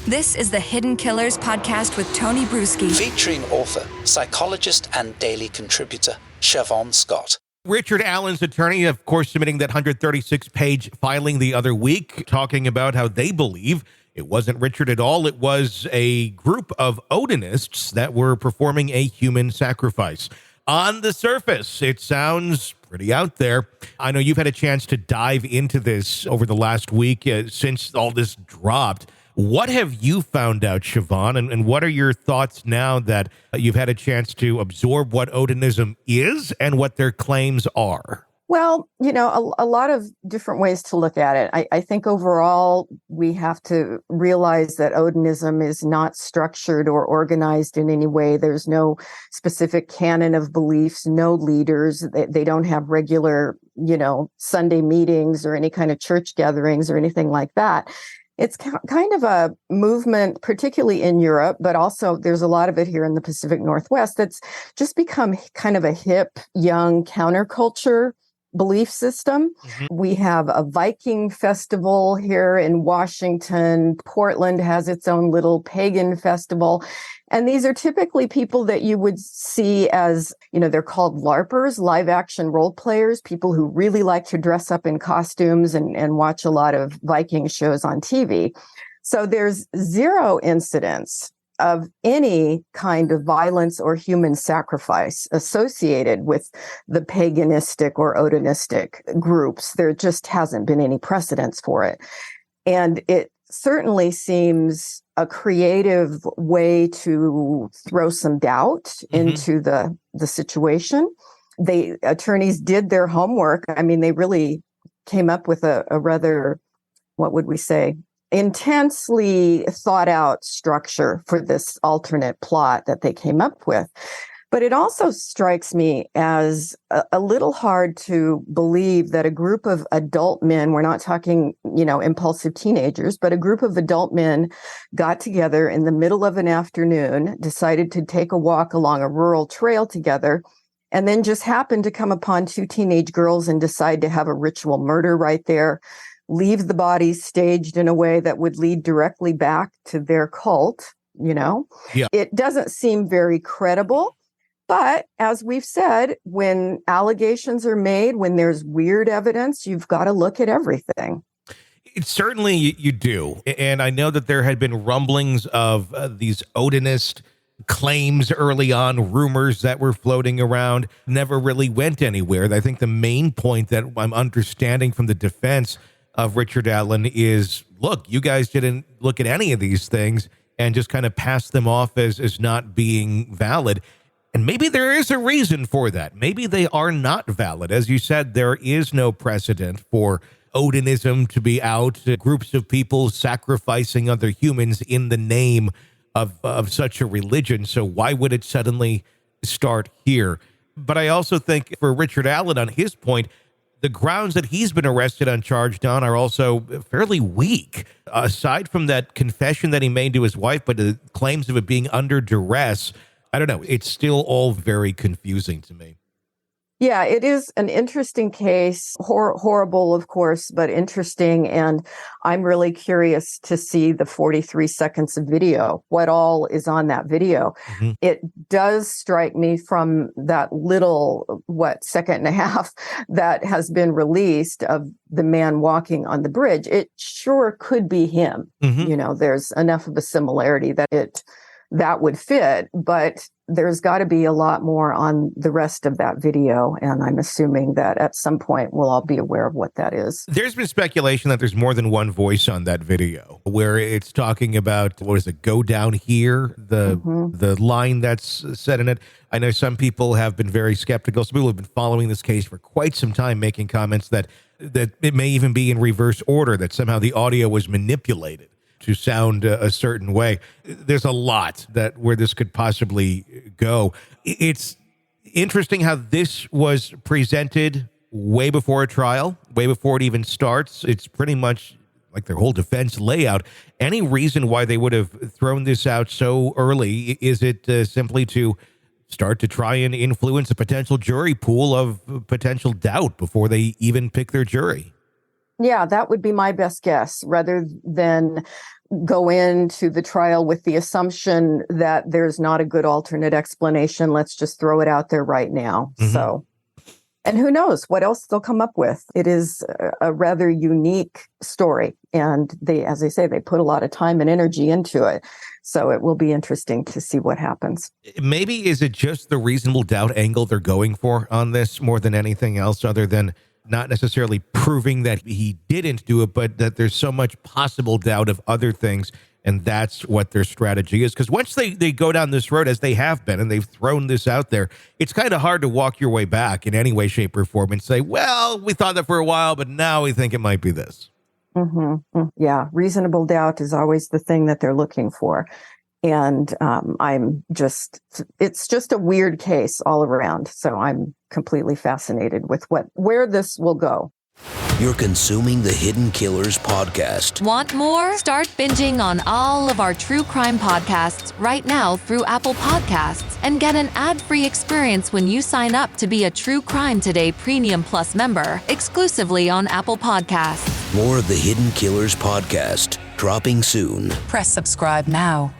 This is the Hidden Killers podcast with Tony Brueski. Featuring author, psychologist, and daily contributor, Siobhan Scott. Richard Allen's attorney, of course, submitting that 136-page filing the other week, talking about how they believe it wasn't Richard at all. It was a group of Odinists that were performing a human sacrifice. On the surface, it sounds pretty out there. I know you've had a chance to dive into this over the last week since all this dropped. What have you found out, Siobhan, and what are your thoughts now that you've had a chance to absorb what Odinism is and what their claims are? Well, a lot of different ways to look at it. I think overall, we have to realize that Odinism is not structured or organized in any way. There's no specific canon of beliefs, no leaders. They don't have regular, Sunday meetings or any kind of church gatherings or anything like that. It's kind of a movement, particularly in Europe, but also there's a lot of it here in the Pacific Northwest that's just become kind of a hip, young counterculture belief system. Mm-hmm. We have a Viking festival here in Washington. Portland has its own little pagan festival. And these are typically people that you would see as, they're called LARPers, live action role players, people who really like to dress up in costumes and watch a lot of Viking shows on TV. So there's zero incidents of any kind of violence or human sacrifice associated with the paganistic or Odinistic groups. There just hasn't been any precedence for it. And it certainly seems a creative way to throw some doubt into the situation. The attorneys did their homework. I mean, they really came up with a rather, what would we say, intensely thought out structure for this alternate plot that they came up with. But it also strikes me as a little hard to believe that a group of adult men, we're not talking, impulsive teenagers, but a group of adult men got together in the middle of an afternoon, decided to take a walk along a rural trail together, and then just happened to come upon two teenage girls and decide to have a ritual murder right there, leave the bodies staged in a way that would lead directly back to their cult, Yeah. It doesn't seem very credible. But as we've said, when allegations are made, when there's weird evidence, you've got to look at everything. Certainly you do. And I know that there had been rumblings of these Odinist claims early on, rumors that were floating around, never really went anywhere. I think the main point that I'm understanding from the defense of Richard Allen is, look, you guys didn't look at any of these things and just kind of passed them off as not being valid. And maybe there is a reason for that. Maybe they are not valid. As you said, there is no precedent for Odinism to be out, groups of people sacrificing other humans in the name of such a religion. So why would it suddenly start here? But I also think for Richard Allen, on his point, the grounds that he's been arrested and charged on are also fairly weak. Aside from that confession that he made to his wife, but the claims of it being under duress, I don't know. It's still all very confusing to me. Yeah, it is an interesting case. Horrible, of course, but interesting. And I'm really curious to see the 43 seconds of video, what all is on that video. Mm-hmm. It does strike me from that little, second and a half that has been released of the man walking on the bridge. It sure could be him. Mm-hmm. There's enough of a similarity that would fit, but there's got to be a lot more on the rest of that video. And I'm assuming that at some point we'll all be aware of what that is. There's been speculation that there's more than one voice on that video where it's talking about, go down here, the line that's said in it. I know some people have been very skeptical. Some people have been following this case for quite some time, making comments that it may even be in reverse order, that somehow the audio was manipulated to sound a certain way. There's a lot where this could possibly go. It's interesting how this was presented way before a trial, way before it even starts. It's pretty much like their whole defense layout. Any reason why they would have thrown this out so early? Is it simply to start to try and influence a potential jury pool of potential doubt before they even pick their jury? Yeah, that would be my best guess, rather than go into the trial with the assumption that there's not a good alternate explanation. Let's just throw it out there right now. So, and who knows what else they'll come up with. It is a rather unique story. And they, as I say, they put a lot of time and energy into it. So it will be interesting to see what happens. Maybe is it just the reasonable doubt angle they're going for on this more than anything else, other than not necessarily proving that he didn't do it, but that there's so much possible doubt of other things. And that's what their strategy is. Because once they go down this road, as they have been, and they've thrown this out there, it's kind of hard to walk your way back in any way, shape, or form and say, well, we thought that for a while, but now we think it might be this. Yeah, reasonable doubt is always the thing that they're looking for. And it's just a weird case all around. So I'm completely fascinated with where this will go. You're consuming the Hidden Killers podcast. Want more? Start binging on all of our true crime podcasts right now through Apple Podcasts and get an ad-free experience when you sign up to be a True Crime Today Premium Plus member exclusively on Apple Podcasts. More of the Hidden Killers podcast dropping soon. Press subscribe now.